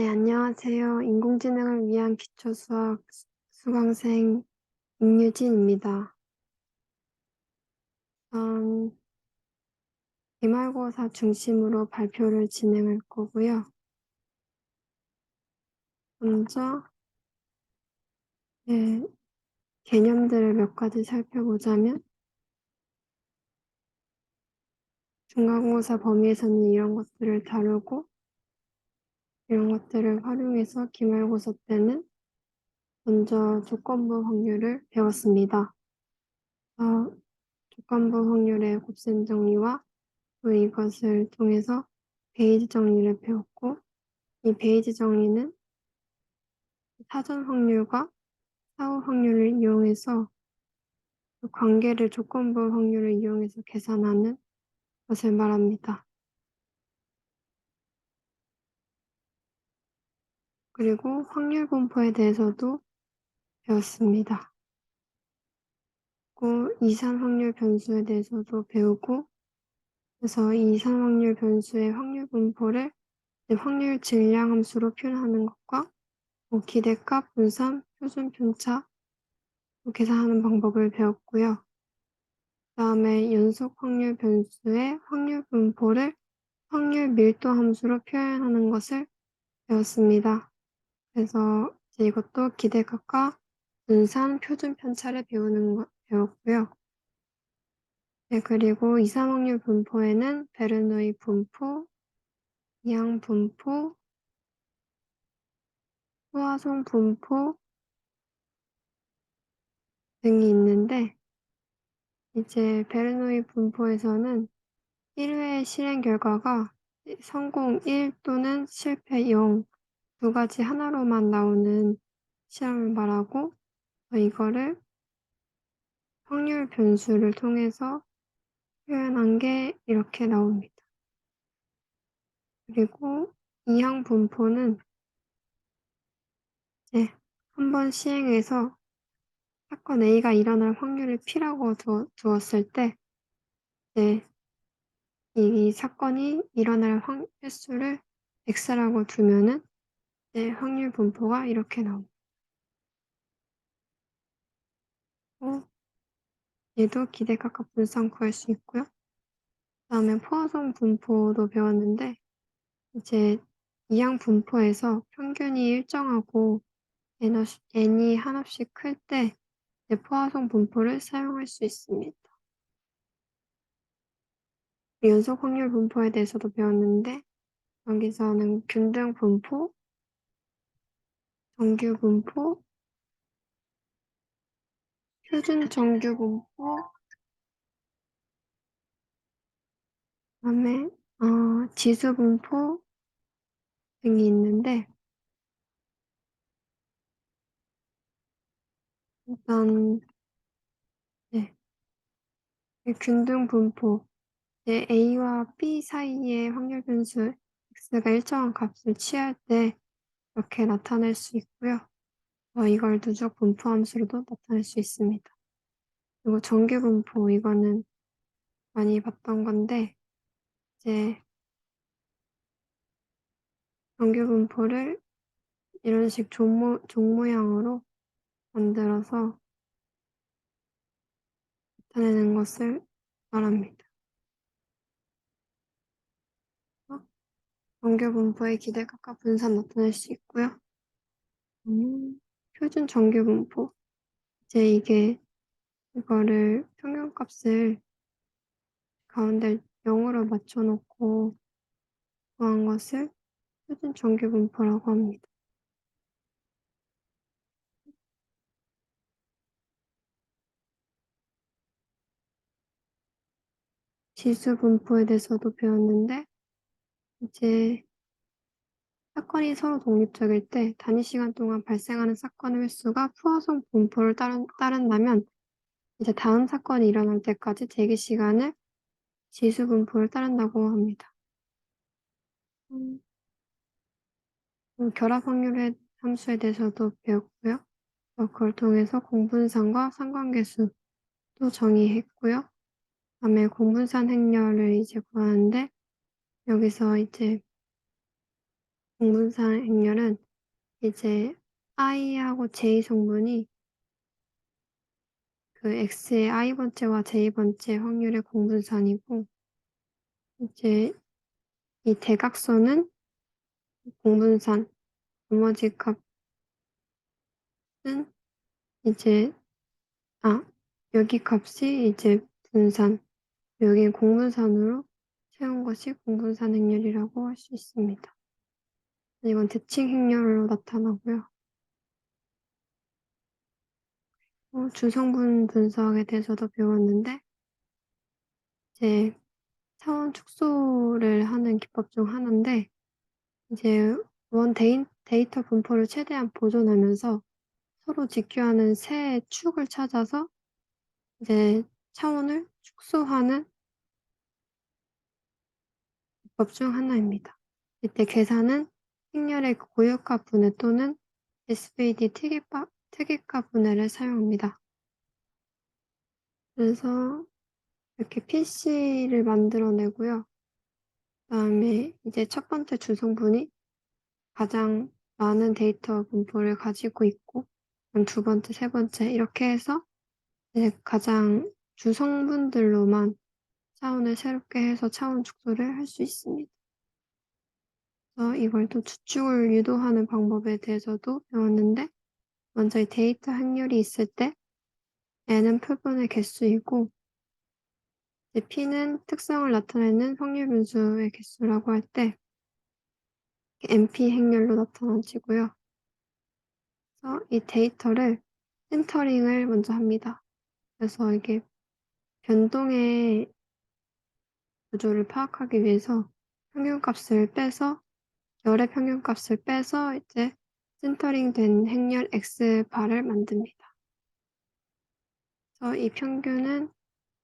네, 안녕하세요. 인공지능을 위한 기초 수학 수강생 임유진입니다. 음, 기말고사 중심으로 발표를 진행할 거고요. 먼저 네, 개념들을 몇 가지 살펴보자면 중간고사 범위에서는 이런 것들을 다루고 이런 것들을 활용해서 기말고사 때는 먼저 조건부 확률을 배웠습니다. 조건부 확률의 곱셈 정리와 또 이것을 통해서 베이지 정리를 배웠고, 이 베이지 정리는 사전 확률과 사후 확률을 이용해서 그 관계를 조건부 확률을 이용해서 계산하는 것을 말합니다. 그리고 확률 분포에 대해서도 배웠습니다. 그리고 이산 확률 변수에 대해서도 배우고, 그래서 이 이산 확률 변수의 확률 분포를 확률 질량 함수로 표현하는 것과 뭐 기대값, 분산, 표준 편차 계산하는 방법을 배웠고요. 그다음에 연속 확률 변수의 확률 분포를 확률 밀도 함수로 표현하는 것을 배웠습니다. 그래서 이제 이것도 기대값과 분산, 표준 편차를 배웠고요. 네, 그리고 이산 확률 분포에는 베르노이 분포, 이항 분포, 포화송 분포 등이 있는데, 이제 베르노이 분포에서는 1회 실행 결과가 성공 1 또는 실패 0 두 가지 하나로만 나오는 시험을 말하고, 이거를 확률 변수를 통해서 표현한 게 이렇게 나옵니다. 그리고 이항 분포는 이제 한번 시행해서 사건 A가 일어날 확률을 P라고 두었을 때, 이제 이 사건이 일어날 횟수를 X라고 두면은 이제 확률 분포가 이렇게 나옵니다. 얘도 기대값과 분산 구할 수 있고요. 그다음에 포화송 분포도 배웠는데, 이제 이항 분포에서 평균이 일정하고 n이 한없이 클 때 포화송 분포를 사용할 수 있습니다. 연속 확률 분포에 대해서도 배웠는데, 여기서는 균등 분포, 정규 분포, 표준 정규 분포, 그다음에 지수 분포 등이 있는데, 일단 네, 균등 분포, A와 B 사이의 확률 변수 x가 일정한 값을 취할 때 이렇게 나타낼 수 있고요. 이걸 누적 분포 함수로도 나타낼 수 있습니다. 그리고 정규 분포, 이거는 많이 봤던 건데, 이제 정규 분포를 이런 식 종 모양으로 만들어서 나타내는 것을 말합니다. 정규 분포의 기대값과 분산 나타낼 수 있고요. 표준 정규 분포, 이제 이거를 평균값을 가운데 0으로 맞춰놓고 구한 것을 표준 정규 분포라고 합니다. 지수 분포에 대해서도 배웠는데, 이제 사건이 서로 독립적일 때 단위 시간 동안 발생하는 사건의 횟수가 포화송 분포를 따른다면 이제 다음 사건이 일어날 때까지 대기 시간을 지수 분포를 따른다고 합니다. 결합 확률의 함수에 대해서도 배웠고요. 그걸 통해서 공분산과 상관계수도 정의했고요. 다음에 공분산 행렬을 이제 구하는데, 여기서 이제 공분산 행렬은 이제 i하고 j 성분이 그 x의 i번째와 j번째 확률의 공분산이고, 이제 이 대각선은 공분산, 나머지 값은 이제 여기 값이 이제 분산, 여기 공분산으로 세운 것이 공분산 행렬이라고 할 수 있습니다. 이건 대칭 행렬로 나타나고요. 주성분 분석에 대해서도 배웠는데, 이제 차원 축소를 하는 기법 중 하나인데, 이제 데이터 분포를 최대한 보존하면서 서로 직교하는 세 축을 찾아서 이제 차원을 축소하는 기법 중 하나입니다. 이때 계산은 행렬의 고유값 분해 또는 SVD 특이값 분해를 사용합니다. 그래서 이렇게 PC를 만들어내고요. 그다음에 이제 첫 번째 주성분이 가장 많은 데이터 분포를 가지고 있고, 그럼 두 번째, 세 번째 이렇게 해서 이제 가장 주성분들로만 차원을 새롭게 해서 차원 축소를 할 수 있습니다. 그래서 이걸 또 추측을 유도하는 방법에 대해서도 배웠는데, 먼저 이 데이터 행렬이 있을 때 n은 표본의 개수이고, 이제 p는 특성을 나타내는 확률 분수의 개수라고 할 때 np 행렬로 나타나지고요. 그래서 이 데이터를 센터링을 먼저 합니다. 그래서 이게 변동의 구조를 파악하기 위해서 평균값을 빼서 열의 평균값을 빼서 이제 센터링된 행렬 x바를 만듭니다. 그래서 이 평균은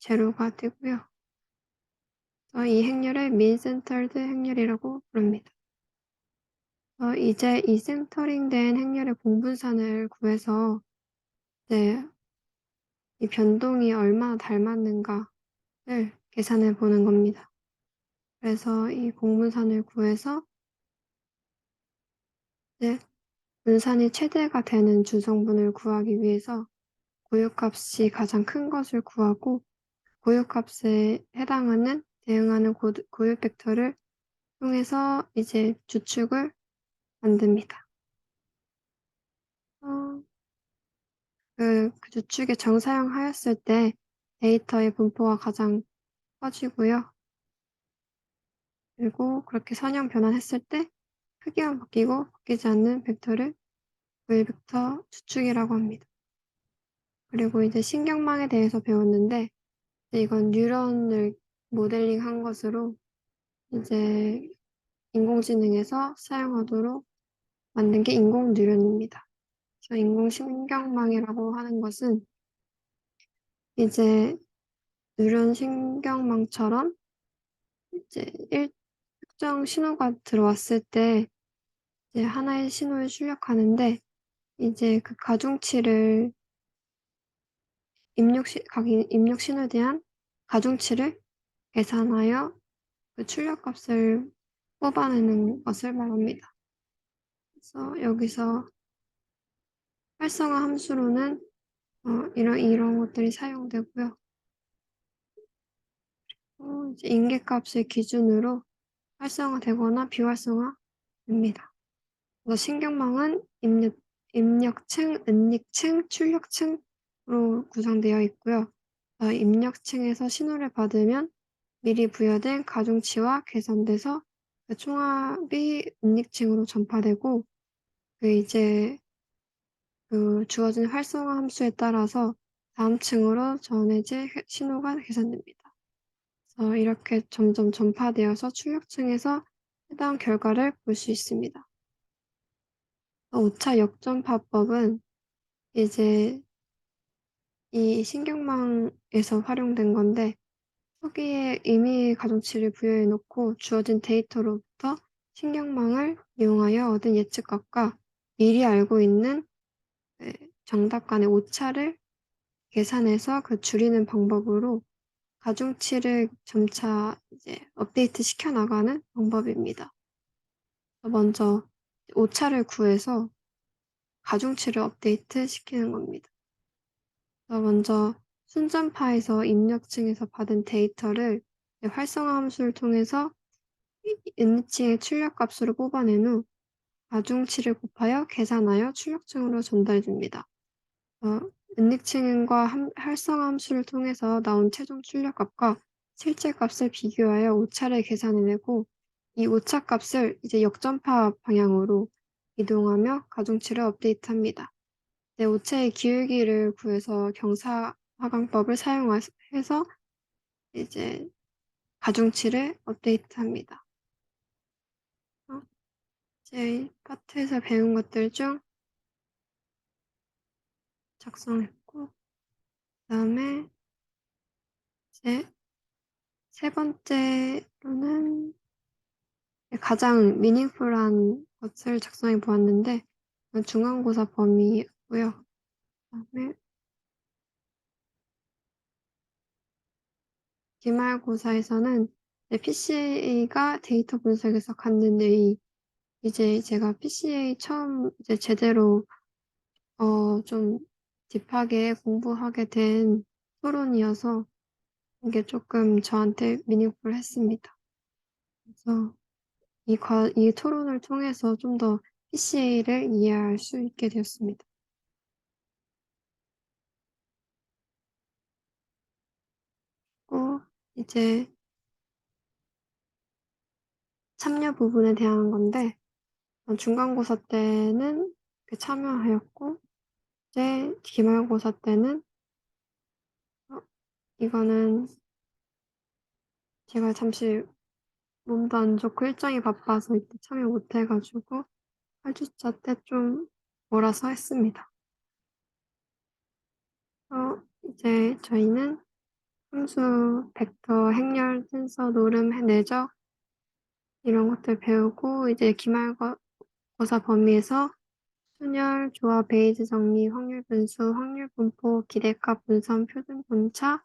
제로가 되고요. 그래서 이 행렬을 민 센터드 행렬이라고 부릅니다. 이제 이 센터링된 행렬의 공분산을 구해서 이제 이 변동이 얼마나 닮았는가를 계산해 보는 겁니다. 그래서 이 공분산을 구해서 이제 분산이 최대가 되는 주성분을 구하기 위해서 고유값이 가장 큰 것을 구하고, 고유값에 해당하는 대응하는 고유 벡터를 통해서 이제 주축을 만듭니다. 그 주축에 정사용하였을 때 데이터의 분포가 가장 커지고요. 그리고 그렇게 선형 변환했을 때 크기만 바뀌고 바뀌지 않는 벡터를 고유 벡터 주축이라고 합니다. 그리고 이제 신경망에 대해서 배웠는데, 이건 뉴런을 모델링한 것으로 이제 인공지능에서 사용하도록 만든 게 인공 뉴런입니다. 그래서 인공신경망이라고 하는 것은 이제 뉴런 신경망처럼 이제 특정 신호가 들어왔을 때 이제 하나의 신호를 출력하는데, 이제 그 가중치를 각 입력 신호에 대한 가중치를 계산하여 그 출력값을 뽑아내는 것을 말합니다. 그래서 여기서 활성화 함수로는 이런 것들이 사용되고요. 이제 인계값을 기준으로 활성화되거나 비활성화됩니다. 그래서 신경망은 입력층, 은닉층, 출력층으로 구성되어 있고요. 입력층에서 신호를 받으면 미리 부여된 가중치와 계산돼서 그 총합이 은닉층으로 전파되고, 이제 그 주어진 활성화 함수에 따라서 다음 층으로 전해질 신호가 계산됩니다. 그래서 이렇게 점점 전파되어서 출력층에서 해당 결과를 볼 수 있습니다. 5차 역전파법은 이제 이 신경망에서 활용된 건데, 초기에 임의 가중치를 부여해 놓고 주어진 데이터로부터 신경망을 이용하여 얻은 예측값과 미리 알고 있는 정답 간의 오차를 계산해서 그 줄이는 방법으로 가중치를 점차 이제 업데이트 시켜 나가는 방법입니다. 먼저 오차를 구해서 가중치를 업데이트 시키는 겁니다. 먼저 순전파에서 입력층에서 받은 데이터를 활성화 함수를 통해서 인니칭의 출력값으로 뽑아낸 후 가중치를 곱하여 계산하여 출력층으로 전달해 줍니다. 인닉층과 활성화 함수를 통해서 나온 최종 출력값과 실제 값을 비교하여 오차를 계산해내고 이 오차 값을 이제 역전파 방향으로 이동하며 가중치를 업데이트합니다. 오차의 기울기를 구해서 경사하강법을 사용해서 이제 가중치를 업데이트합니다. 이제 파트에서 배운 것들 중 작성했고, 그다음에 이제 세 번째로는 가장 미닝풀한 것을 작성해 보았는데 중간고사 범위고요. 그다음에 기말고사에서는 PCA가 데이터 분석에서 갖는 의의, 이제 제가 PCA 처음 이제 제대로 좀 딥하게 공부하게 된 토론이어서 이게 조금 저한테 미닝풀했습니다. 그래서 이 토론을 통해서 좀 더 PCA를 이해할 수 있게 되었습니다. 이제 참여 부분에 대한 건데 중간고사 때는 참여하였고 이제 기말고사 때는 이거는 제가 잠시 몸도 안 좋고 일정이 바빠서 이때 참여 못 해 가지고 8주차 때 좀 몰아서 했습니다. 이제 저희는 함수, 벡터, 행렬, 텐서, 노름, 내적 이런 것들 배우고 이제 기말고사 범위에서 순열, 조합, 베이즈 정리, 확률 분수, 확률 분포, 기대값 분선, 표준 분차,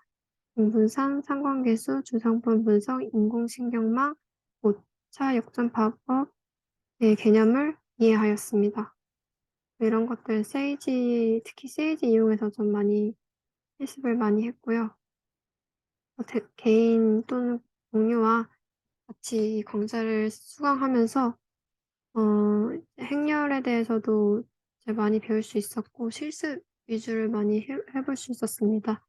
공분산, 상관계수, 주상분 분석, 인공신경망, 오차 역전파법 개념을 이해하였습니다. 이런 것들 특히 세이지 이용해서 좀 많이 실습을 많이 했고요. 개인 또는 동료와 같이 이 강좌를 수강하면서 행렬에 대해서도 이제 많이 배울 수 있었고 실습 위주를 많이 해볼 수 있었습니다.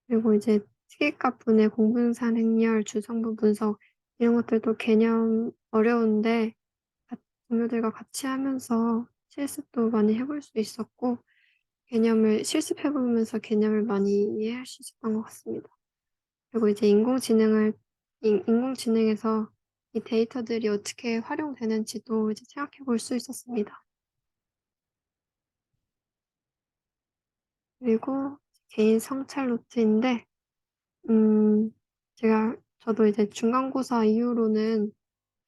그리고 이제 특이값분의 공분산 행렬, 주성분 분석 이런 것들도 개념 어려운데 동료들과 같이 하면서 실습도 많이 해볼 수 있었고 개념을 실습해 보면서 개념을 많이 이해할 수 있었던 것 같습니다. 그리고 이제 인공지능에서 이 데이터들이 어떻게 활용되는지도 이제 생각해 볼 수 있었습니다. 그리고 개인 성찰 노트인데 음 저도 이제 중간고사 이후로는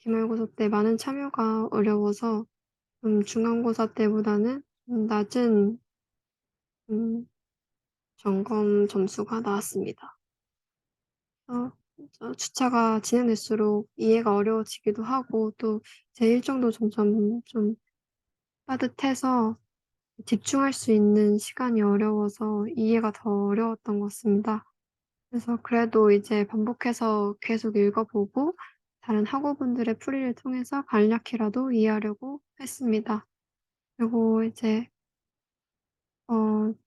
기말고사 때 많은 참여가 어려워서 중간고사 때보다는 낮은 음 점검 점수가 나왔습니다. 주차가 진행될수록 이해가 어려워지기도 하고 또 제 일정도 점점 좀 빠듯해서 집중할 수 있는 시간이 어려워서 이해가 더 어려웠던 것 같습니다. 그래서 그래도 이제 반복해서 계속 읽어 보고 다른 학우분들의 풀이를 통해서 간략히라도 이해하려고 했습니다. 그리고 이제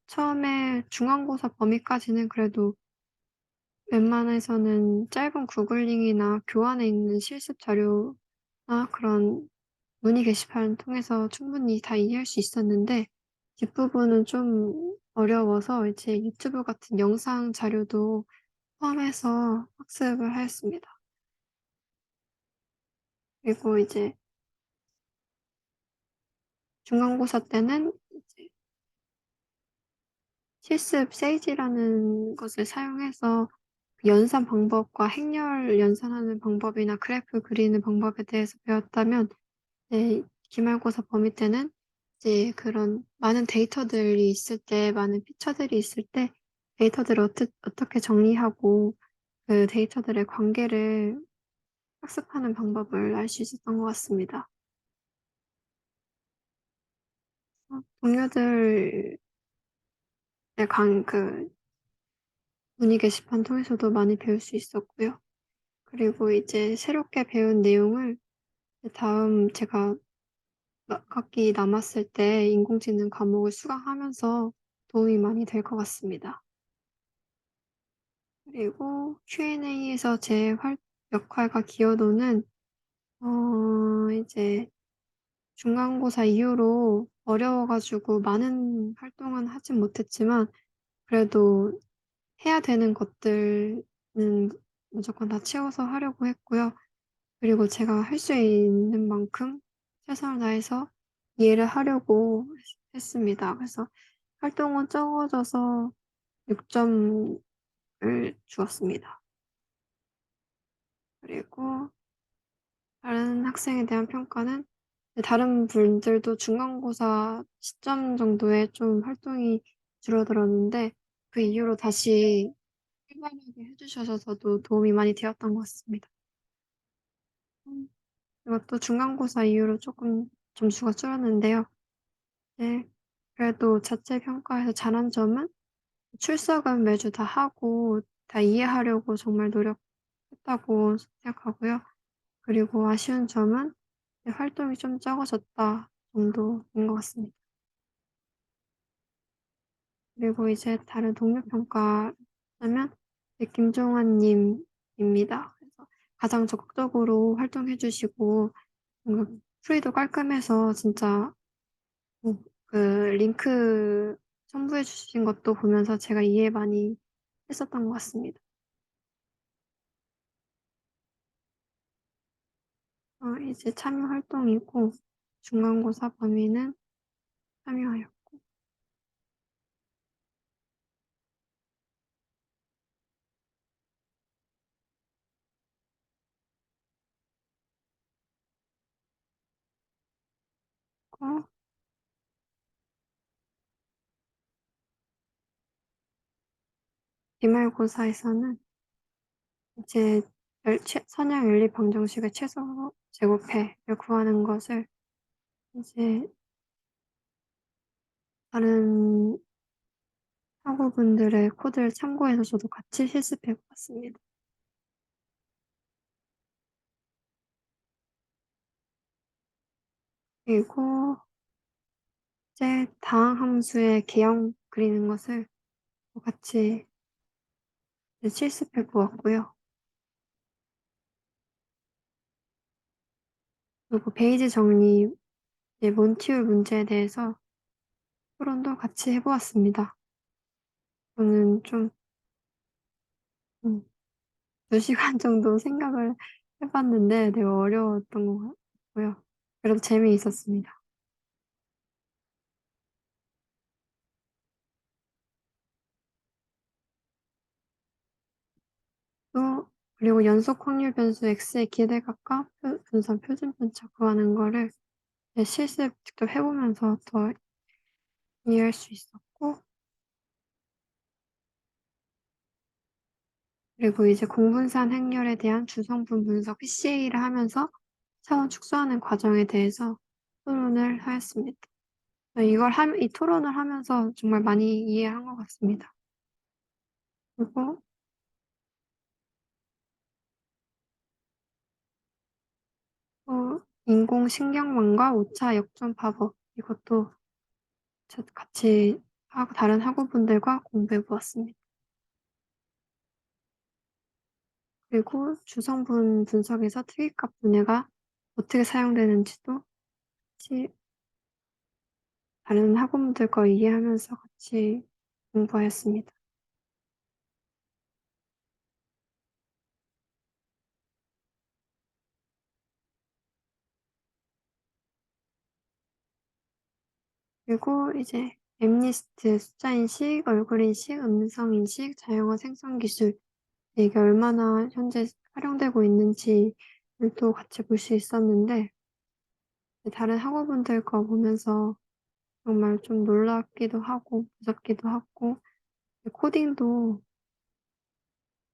처음에 중간고사 범위까지는 그래도 웬만해서는 짧은 구글링이나 교환에 있는 실습 자료나 그런 문의 게시판 통해서 충분히 다 이해할 수 있었는데 뒷부분은 좀 어려워서 이제 유튜브 같은 영상 자료도 포함해서 학습을 하였습니다. 그리고 이제 중간고사 때는 이제 실습 세이지라는 것을 사용해서 연산 방법과 행렬 연산하는 방법이나 그래프 그리는 방법에 대해서 배웠다면 기말고사 범위 때는 이제 그런 많은 데이터들이 있을 때 많은 피처들이 있을 때 데이터들을 어떻게 정리하고 그 데이터들의 관계를 학습하는 방법을 알 수 있었던 것 같습니다. 동료들의 문의 게시판 통해서도 많이 배울 수 있었고요. 그리고 이제 새롭게 배운 내용을 다음 제가 학기 남았을 때 인공지능 과목을 수강하면서 도움이 많이 될 것 같습니다. 그리고 Q&A에서 제 역할과 기여도는 이제 중간고사 이후로 어려워 가지고 많은 활동은 하진 못했지만 그래도 해야 되는 것들은 무조건 다 채워서 하려고 했고요. 그리고 제가 할 수 있는 만큼 최선을 다해서 이해를 하려고 했습니다. 그래서 활동은 적어져서 6 점을 주었습니다. 그리고 다른 학생에 대한 평가는 다른 분들도 중간고사 시점 정도에 좀 활동이 줄어들었는데 그 이후로 다시 활발하게 해 주셔서 저도 도움이 많이 되었던 것 같습니다. 음 그리고 또 중간고사 이후로 쪼끔 점수가 줄었는데요. 네. 그래도 자체 평가에서 잘한 점은 출석은 매주 다 하고 다 이해하려고 정말 노력했다고 생각하고요. 그리고 아쉬운 점은 활동이 좀 적어졌다 정도인 것 같습니다. 그리고 이제 다른 동료 평가라면 김종환 님입니다. 그래서 가장 적극적으로 활동해 주시고 뭔가 풀이도 깔끔해서 진짜 그 링크 첨부해 주신 것도 보면서 제가 이해 많이 했었던 것 같습니다. 이제 참여 활동이고 중간고사 범위는 참여하였고 기말고사에서는 이제 선행 연립 방정식의 최소 제곱해를 구하는 것을 이제 다른 학우분들의 코드를 참고해서 저도 같이 실습해 보았습니다. 그리고 이제 다항 함수의 개형 그리는 것을 또 같이 이제 실습해 보았고요. 그리고 베이지 정리 이제 몬티올 문제에 대해서 토론도 같이 해 보았습니다. 저는 좀 음 2 시간 정도 생각을 해 봤는데 되게 어려웠던 것 같고요. 그래도 재미있었습니다. 또 그리고 연속 확률 변수 x의 기대값과 분산 표준 편차 구하는 거를 실습 직접 해 보면서 더 이해할 수 있었고 그리고 이제 공분산 행렬에 대한 주성분 분석 PCA를 하면서 차원 축소하는 과정에 대해서 토론을 하였습니다. 이 토론을 하면서 정말 많이 이해한 것 같습니다. 그리고 인공신경망과 오차 역전 파법 이것도 같이 다른 학우분들과 공부해 보았습니다. 그리고 주성분 분석에서 특이값 분해가 어떻게 사용되는지도 같이 다른 학우분들과 이해하면서 같이 공부하였습니다. 그리고 이제 엠니스트, 숫자 인식, 얼굴 인식, 음성 인식, 자영어 생성 기술 이게 얼마나 현재 활용되고 있는지를 또 같이 볼 수 있었는데 다른 학우분들 거 보면서 정말 좀 놀랍기도 하고 무섭기도 하고 코딩도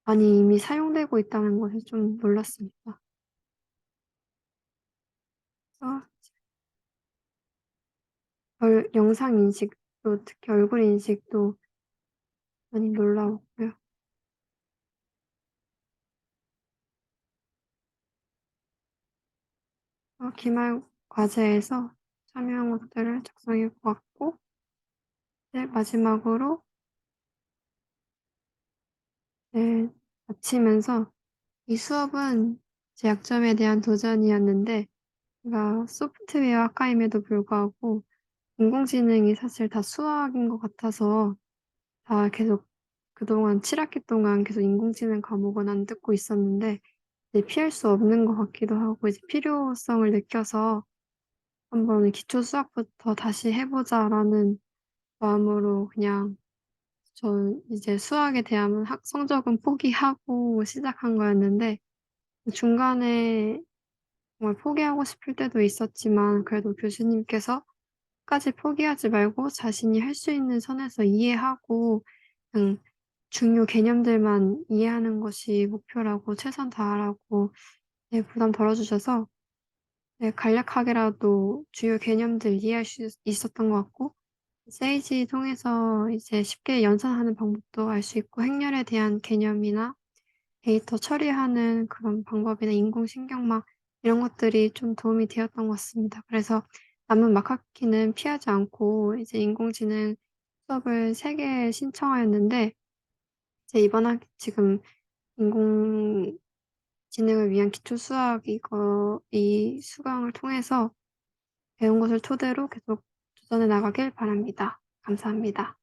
많이 이미 사용되고 있다는 것에 좀 놀랐습니다. 그래서 영상 인식도 특히 얼굴 인식도 많이 놀라웠고요. 기말 과제에서 참여한 것들을 작성해 보았고 이제 마지막으로 네 마치면서 이 수업은 제 약점에 대한 도전이었는데 제가 소프트웨어 학과임에도 불구하고 인공지능이 사실 다 수학인 것 같아서 다 계속 그동안 7 학기 동안 계속 인공지능 과목은 안 듣고 있었는데 이제 피할 수 없는 것 같기도 하고 이제 필요성을 느껴서 '한번 기초 수학부터 다시 해 보자.'라는 마음으로 그냥 전 이제 수학에 대한 학 성적은 포기하고 시작한 거였는데 중간에 정말 포기하고 싶을 때도 있었지만 그래도 교수님께서 끝까지 포기하지 말고 자신이 할 수 있는 선에서 이해하고 중요 개념들만 이해하는 것이 목표라고 최선 다하라고 네 부담 덜어 주셔서 네 간략하게라도 주요 개념들 이해할 수 있었던 것 같고 세이지 통해서 이제 쉽게 연산하는 방법도 알 수 있고 행렬에 대한 개념이나 데이터 처리하는 그런 방법이나 인공신경막 이런 것들이 좀 도움이 되었던 것 같습니다. 그래서 남은 막학기는 피하지 않고 이제 인공지능 수업을 3개 신청하였는데 이제 이번 학 지금 인공지능을 위한 기초 수학 이 수강을 통해서 배운 것을 토대로 계속 도전해 나가길 바랍니다. 감사합니다.